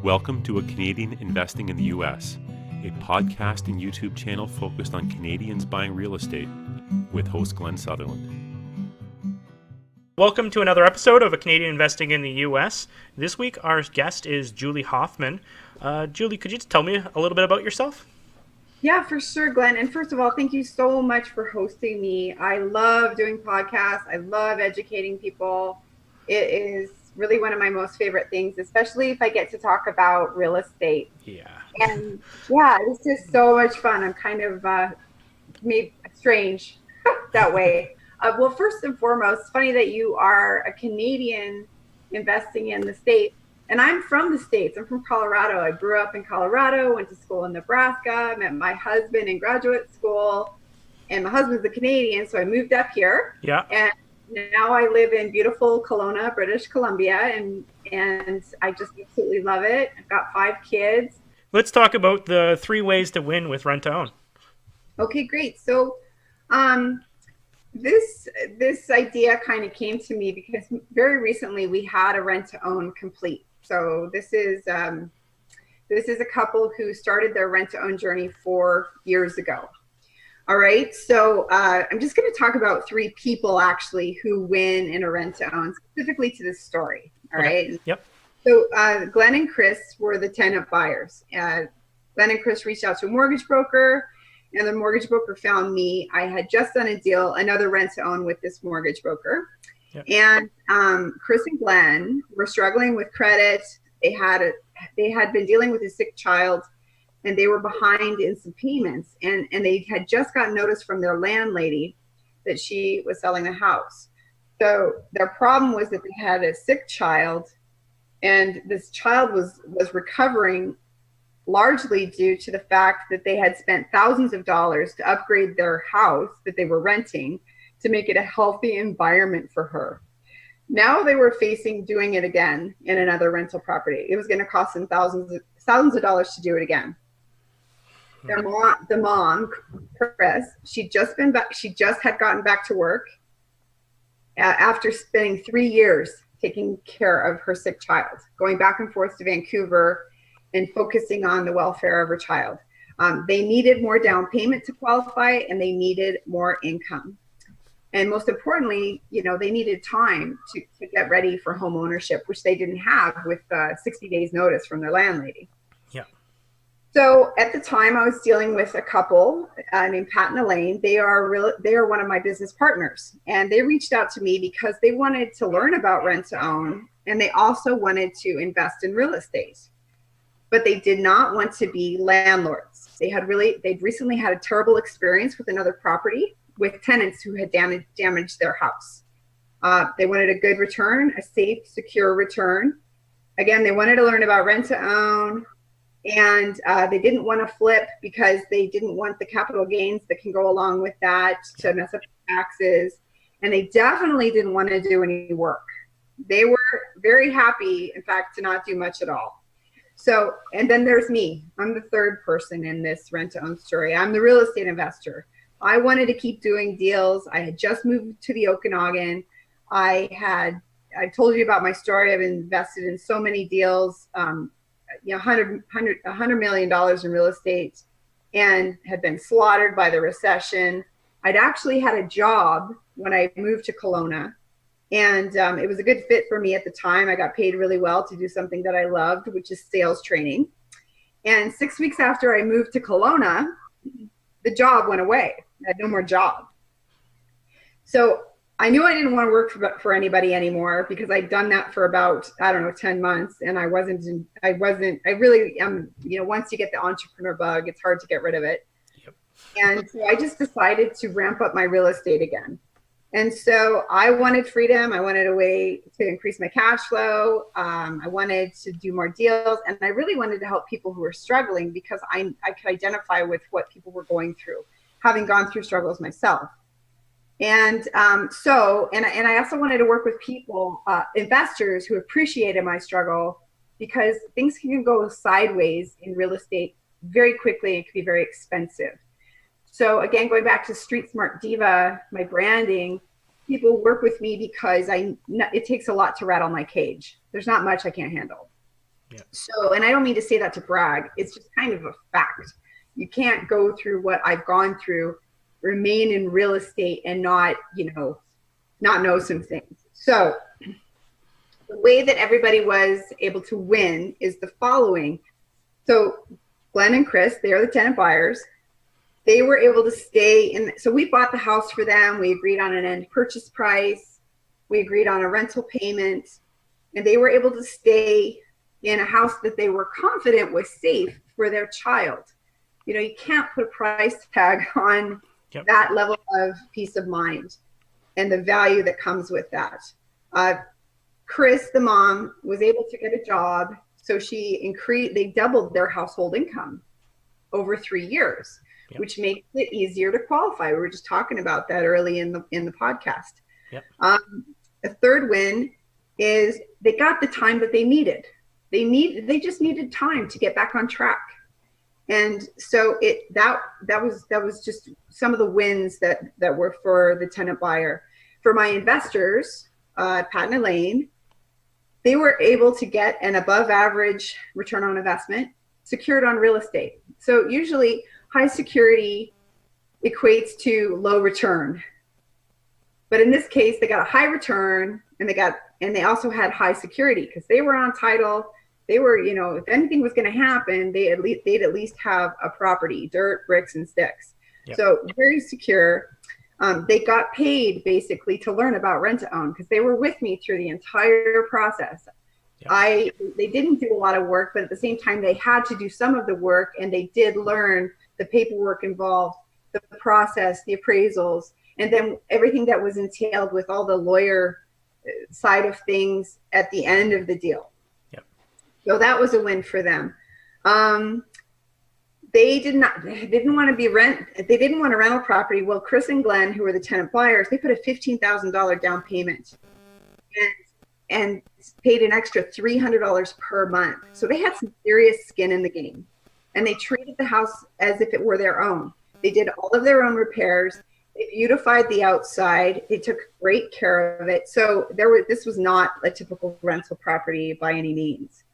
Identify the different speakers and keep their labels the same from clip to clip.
Speaker 1: Welcome to A Canadian Investing in the U.S., a podcast and YouTube channel focused on Canadians buying real estate with host Glenn Sutherland.
Speaker 2: Welcome to another episode of A Canadian Investing in the U.S. This week our guest is Julie Hoffman. Julie, could you just tell me a little bit about yourself?
Speaker 3: Yeah, for sure, Glenn. And first of all, thank you so much for hosting me. I love doing podcasts. I love educating people. It is really one of my most favorite things, especially if I get to talk about real estate.
Speaker 2: Yeah.
Speaker 3: And yeah, it's just so much fun. I'm kind of made strange that way. Well, first and foremost, it's funny that you are a Canadian investing in the States. And I'm from the States. I'm from Colorado. I grew up in Colorado, went to school in Nebraska, met my husband in graduate school. And my husband's a Canadian, so I moved up here.
Speaker 2: Yeah.
Speaker 3: And now I live in beautiful Kelowna, British Columbia, and I just absolutely love it. I've got 5 kids.
Speaker 2: Let's talk about the 3 ways to win with rent to own.
Speaker 3: Okay, great. So this idea kind of came to me because very recently we had a rent to own complete. So this is a couple who started their rent to own journey 4 years ago. All right, so I'm just going to talk about 3 people actually who win in a rent to own, specifically to this story. All right.
Speaker 2: Yep.
Speaker 3: So Glenn and Chris were the tenant buyers. Glenn and Chris reached out to a mortgage broker, and the mortgage broker found me. I had just done a deal, another rent to own with this mortgage broker. Yep. And Chris and Glenn were struggling with credit. They had been dealing with a sick child, and they were behind in some payments. And they had just gotten notice from their landlady that she was selling the house. So their problem was that they had a sick child, and this child was recovering largely due to the fact that they had spent thousands of dollars to upgrade their house that they were renting to make it a healthy environment for her. Now they were facing doing it again in another rental property. It was going to cost them thousands of dollars to do it again. The mom, Chris, she just had gotten back to work after spending 3 years taking care of her sick child, going back and forth to Vancouver and focusing on the welfare of her child. They needed more down payment to qualify, and they needed more income. And most importantly, they needed time to get ready for home ownership, which they didn't have with 60 days notice from their landlady.
Speaker 2: Yeah.
Speaker 3: So at the time, I was dealing with a couple named Pat and Elaine. They are one of my business partners, and they reached out to me because they wanted to learn about rent to own, and they also wanted to invest in real estate, but they did not want to be landlords. They'd recently had a terrible experience with another property with tenants who had damaged their house. They wanted a good return, a safe, secure return. Again, they wanted to learn about rent to own. And they didn't want to flip because they didn't want the capital gains that can go along with that to mess up taxes. And they definitely didn't want to do any work. They were very happy, in fact, to not do much at all. So, and then there's me. I'm the third person in this rent to own story. I'm the real estate investor. I wanted to keep doing deals. I had just moved to the Okanagan. I told you about my story. I've invested in so many deals. $100 million in real estate, and had been slaughtered by the recession. I'd actually had a job when I moved to Kelowna, and it was a good fit for me at the time. I got paid really well to do something that I loved, which is sales training. And 6 weeks after I moved to Kelowna, the job went away. I had no more job. So I knew I didn't want to work for anybody anymore because I'd done that for about, 10 months. And I really am, once you get the entrepreneur bug, it's hard to get rid of it.
Speaker 2: Yep.
Speaker 3: And so I just decided to ramp up my real estate again. And so I wanted freedom. I wanted a way to increase my cash flow. I wanted to do more deals. And I really wanted to help people who were struggling because I could identify with what people were going through, having gone through struggles myself. And I also wanted to work with people, investors who appreciated my struggle, because things can go sideways in real estate very quickly. It can be very expensive. So again, going back to Street Smart Diva, my branding, people work with me because it takes a lot to rattle my cage. There's not much I can't handle.
Speaker 2: Yeah.
Speaker 3: So, and I don't mean to say that to brag. It's just kind of a fact. You can't go through what I've gone through, remain in real estate and not, not know some things. So the way that everybody was able to win is the following. So Glenn and Chris, they are the tenant buyers. They were able to stay in. So we bought the house for them. We agreed on an end purchase price. We agreed on a rental payment, and they were able to stay in a house that they were confident was safe for their child. You can't put a price tag on that level of peace of mind and the value that comes with that. Chris, the mom, was able to get a job. So they doubled their household income over 3 years, which makes it easier to qualify. We were just talking about that early in the podcast. A third win is they got the time that they needed. They just needed time to get back on track. And so that was just some of the wins that were for the tenant buyer. For my investors, Pat and Elaine, they were able to get an above average return on investment secured on real estate. So usually high security equates to low return. But in this case, they got a high return and they also had high security because they were on title. They were, if anything was going to happen, they'd at least have a property, dirt, bricks, and sticks. So very secure. They got paid basically to learn about rent to own because they were with me through the entire process. They didn't do a lot of work, but at the same time, they had to do some of the work, and they did learn the paperwork involved, the process, the appraisals, and then everything that was entailed with all the lawyer side of things at the end of the deal. So that was a win for them. They didn't want to rent a rental property. Well, Chris and Glenn, who were the tenant buyers, they put a $15,000 down payment and paid an extra $300 per month. So they had some serious skin in the game, and they treated the house as if it were their own. They did all of their own repairs. They beautified the outside. They took great care of it. So this was not a typical rental property by any means.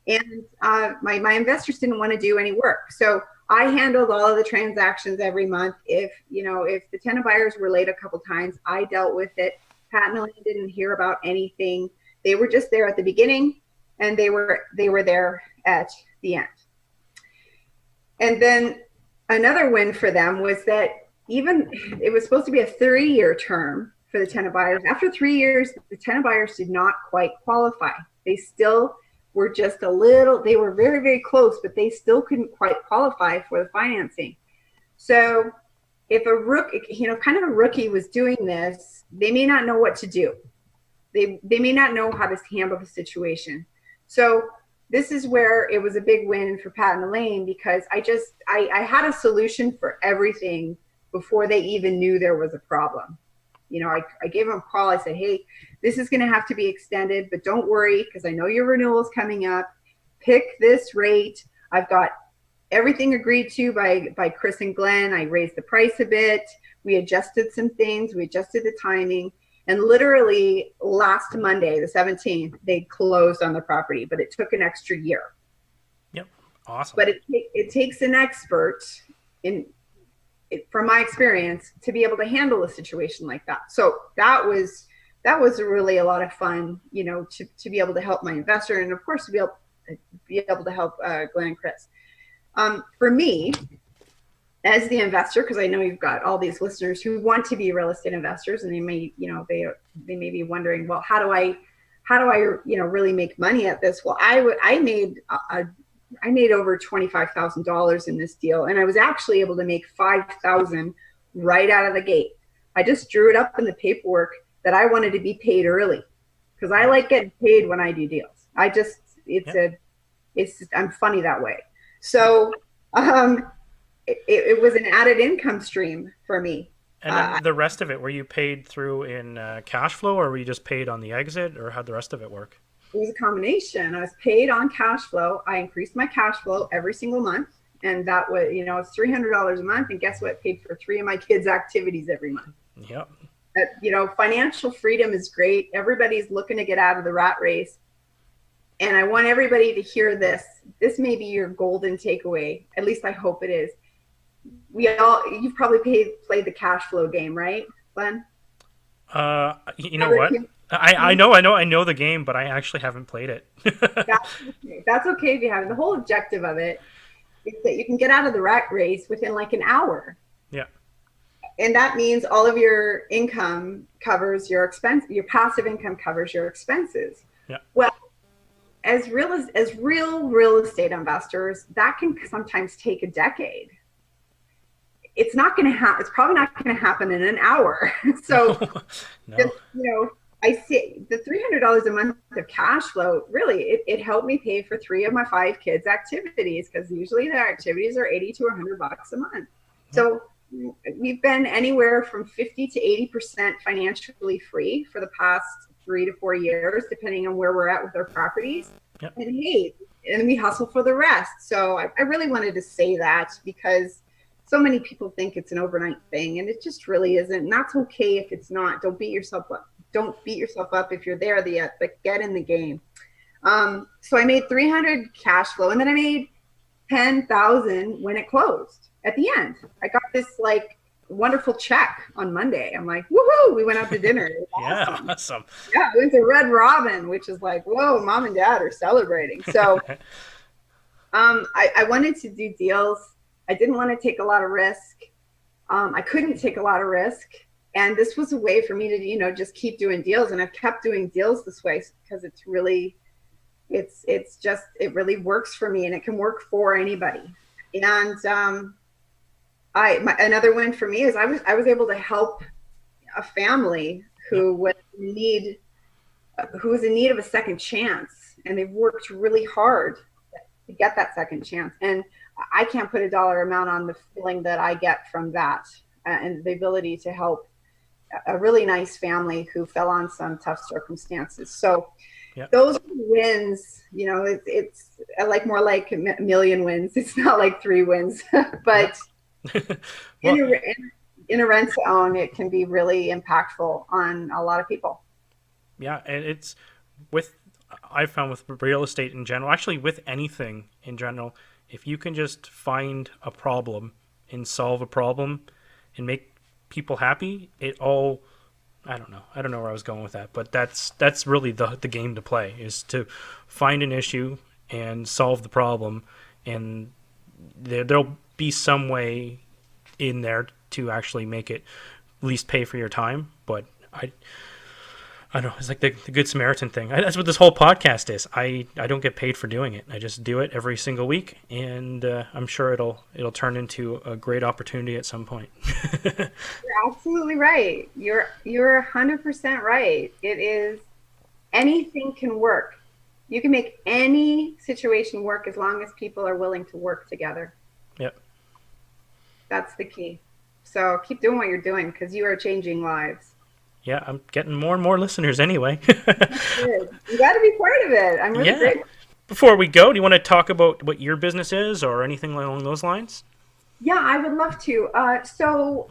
Speaker 3: And my investors didn't want to do any work. So I handled all of the transactions every month. If the tenant buyers were late a couple times, I dealt with it. Pat and Elaine didn't hear about anything. They were just there at the beginning, and they were there at the end. And then another win for them was that it was supposed to be a 3-year term for the tenant buyers. After 3 years, the tenant buyers did not quite qualify. They still were just they were very, very close, but they still couldn't quite qualify for the financing. So if a rookie, kind of a rookie was doing this, they may not know what to do. They may not know how to handle the situation. So this is where it was a big win for Pat and Elaine, because I had a solution for everything before they even knew there was a problem. I gave them a call. I said, hey, this is going to have to be extended, but don't worry, because I know your renewal is coming up. Pick this rate. I've got everything agreed to by Chris and Glenn. I raised the price a bit. We adjusted some things. We adjusted the timing. And literally last Monday, the 17th, they closed on the property, but it took an extra year.
Speaker 2: Yep. Awesome.
Speaker 3: But it takes an expert from my experience to be able to handle a situation like that. So that was really a lot of fun, to be able to help my investor, and of course to be able to help Glenn and Chris. For me, as the investor, because I know you've got all these listeners who want to be real estate investors, and they may be wondering, well, how do I really make money at this? Well, I made over $25,000 in this deal, and I was actually able to make $5,000 right out of the gate. I just drew it up in the paperwork that I wanted to be paid early, because I like getting paid when I do deals. I'm funny that way. So it was an added income stream for me.
Speaker 2: And then the rest of it, were you paid through in cash flow, or were you just paid on the exit, or how'd the rest of it work?
Speaker 3: It was a combination. I was paid on cash flow. I increased my cash flow every single month. And that was, it's $300 a month. And guess what? Paid for 3 of my kids' activities every month.
Speaker 2: Yep.
Speaker 3: Financial freedom is great. Everybody's looking to get out of the rat race. and I want everybody to hear this. This may be your golden takeaway. At least I hope it is. You've probably played the cash flow game, right, Glenn?
Speaker 2: You know what? I know the game, but I actually haven't played it.
Speaker 3: That's okay if you haven't. The whole objective of it is that you can get out of the rat race within like an hour.
Speaker 2: Yeah.
Speaker 3: And that means all of your income covers your expense. Your passive income covers your expenses.
Speaker 2: Yeah.
Speaker 3: Well, as real estate investors, that can sometimes take a decade. It's not going to happen. It's probably not going to happen in an hour. So,
Speaker 2: no.
Speaker 3: Just, I see the $300 a month of cash flow. Really, it helped me pay for 3 of my 5 kids' activities, because usually their activities are $80 to $100 a month. So we've been anywhere from 50 to 80% financially free for the past 3 to 4 years, depending on where we're at with our properties. Yep. And we hustle for the rest. So I really wanted to say that, because so many people think it's an overnight thing, and it just really isn't. And that's okay if it's not. Don't beat yourself up. Don't beat yourself up if you're there yet, but get in the game. So I made 300 cash flow, and then I made 10,000 when it closed at the end. I got this like wonderful check on Monday. I'm like, woohoo! We went out to dinner.
Speaker 2: Yeah, awesome.
Speaker 3: Yeah, we went to Red Robin, which is like, whoa, mom and dad are celebrating. So I wanted to do deals. I didn't want to take a lot of risk. I couldn't take a lot of risk. And this was a way for me to, just keep doing deals. And I've kept doing deals this way because it really works for me, and it can work for anybody. And another win for me is I was able to help a family who was in need of a second chance, and they've worked really hard to get that second chance. And I can't put a dollar amount on the feeling that I get from that, and the ability to help a really nice family who fell on some tough circumstances. So those wins, it's like more like a million wins. It's not like 3 wins, but well, in a rent to own, it can be really impactful on a lot of people.
Speaker 2: Yeah. And I found with real estate in general, actually with anything in general, if you can just find a problem and solve a problem and make people happy, I don't know where I was going with that, but that's really the game to play, is to find an issue and solve the problem, and there'll be some way in there to actually make it at least pay for your time. But I don't know, it's like the Good Samaritan thing. That's what this whole podcast is. I don't get paid for doing it. I just do it every single week, and I'm sure it'll turn into a great opportunity at some point.
Speaker 3: You're absolutely right. You're 100% right. It is, anything can work. You can make any situation work as long as people are willing to work together. Yep. That's the key. So keep doing what you're doing, because you are changing lives.
Speaker 2: Yeah, I'm getting more and more listeners anyway.
Speaker 3: That's good. You got to be part of it. I'm really grateful.
Speaker 2: Before we go, do you want to talk about what your business is or anything along those lines?
Speaker 3: Yeah, I would love to. So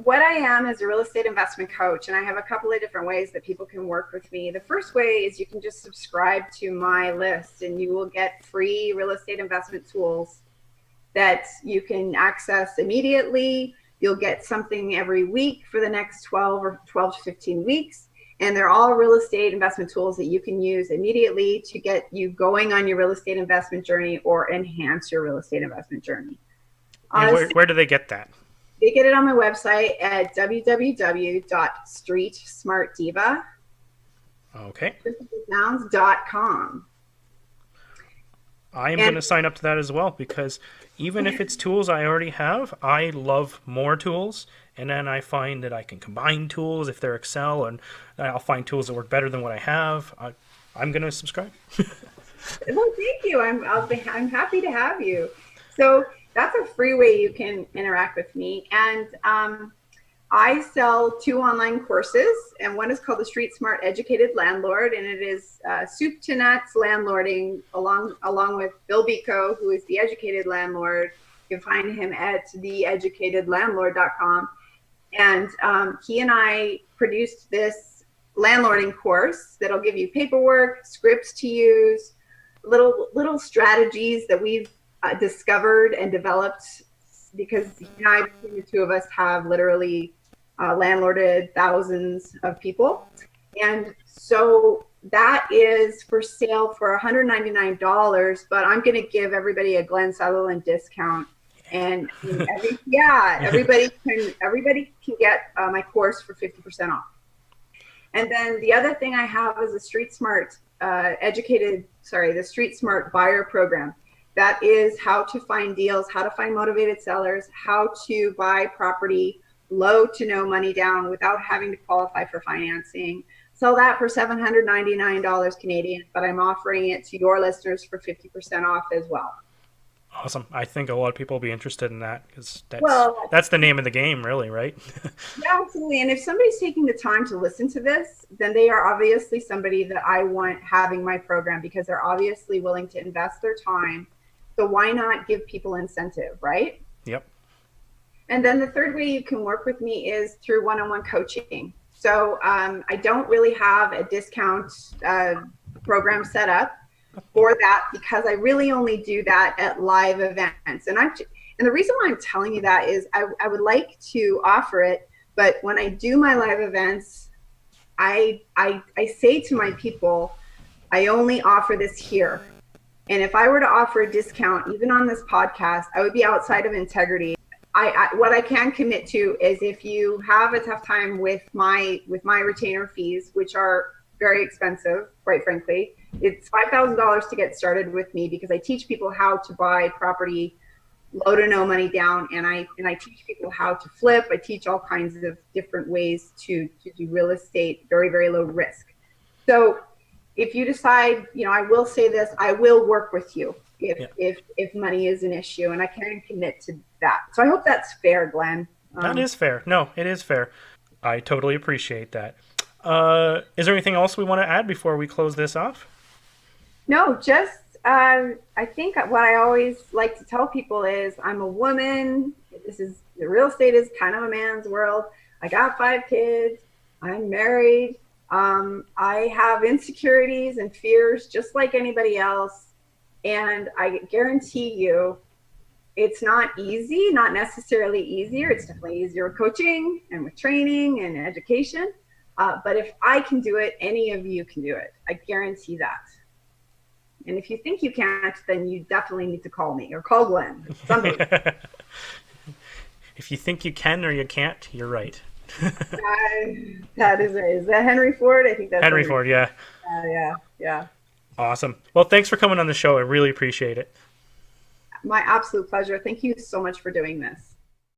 Speaker 3: what I am is a real estate investment coach, and I have a couple of different ways that people can work with me. The first way is you can just subscribe to my list, and you will get free real estate investment tools that you can access immediately. You'll get something every week for the next 12 to 15 weeks. And they're all real estate investment tools that you can use immediately to get you going on your real estate investment journey or enhance your real estate investment journey.
Speaker 2: And where do they get that?
Speaker 3: They get it on my website at www.streetsmartdiva.
Speaker 2: Okay.
Speaker 3: .com.
Speaker 2: I am going to sign up to that as well, because even if it's tools I already have, I love more tools. And then I find that I can combine tools if they're Excel, and I'll find tools that work better than what I have. I'm going to subscribe.
Speaker 3: Well, thank you. I'm happy to have you. So that's a free way you can interact with me. And I sell 2 online courses, and one is called the Street Smart Educated Landlord, and it is soup to nuts landlording along with Bill Bico, who is the educated landlord. You can find him at theeducatedlandlord.com. And he and I produced this landlording course that'll give you paperwork, scripts to use, little strategies that we've discovered and developed, because between the two of us, have literally landlorded thousands of people. And so that is for sale for $199, but I'm going to give everybody a Glenn Sutherland discount. And everybody can get my course for 50% off. And then the other thing I have is the Street Smart the Street Smart Buyer Program. That is how to find deals, how to find motivated sellers, how to buy property low to no money down without having to qualify for financing. Sell that for $799 Canadian, but I'm offering it to your listeners for 50% off as well.
Speaker 2: Awesome. I think a lot of people will be interested in that, because that's the name of the game, really, right?
Speaker 3: Yeah, absolutely. And if somebody's taking the time to listen to this, then they are obviously somebody that I want having my program, because they're obviously willing to invest their time. So why not give people incentive, right?
Speaker 2: Yep.
Speaker 3: And then the third way you can work with me is through one-on-one coaching. So I don't really have a discount program set up for that, because I really only do that at live events. And the reason why I'm telling you that is I would like to offer it, but when I do my live events, I say to my people, I only offer this here. And if I were to offer a discount, even on this podcast, I would be outside of integrity. What I can commit to is, if you have a tough time with my retainer fees, which are very expensive, quite frankly, it's $5,000 to get started with me, because I teach people how to buy property low to no money down, and I teach people how to flip. I teach all kinds of different ways to do real estate, very, very low risk. So if you decide, I will say this, I will work with you if money is an issue, and I can commit to that. So I hope that's fair, Glenn.
Speaker 2: That is fair. No, it is fair. I totally appreciate that. Is there anything else we want to add before we close this off?
Speaker 3: No, just I think what I always like to tell people is, I'm a woman. The real estate is kind of a man's world. I got 5 kids. I'm married. I have insecurities and fears just like anybody else. And I guarantee you, it's not easy, not necessarily easier. It's definitely easier with coaching and with training and education. But if I can do it, any of you can do it. I guarantee that. And if you think you can't, then you definitely need to call me or call Glenn. Somebody.
Speaker 2: If you think you can or you can't, you're right.
Speaker 3: That is that Henry Ford? I think that's
Speaker 2: Henry Ford, yeah.
Speaker 3: Yeah.
Speaker 2: Awesome. Well, thanks for coming on the show. I really appreciate it.
Speaker 3: My absolute pleasure. Thank you so much for doing this.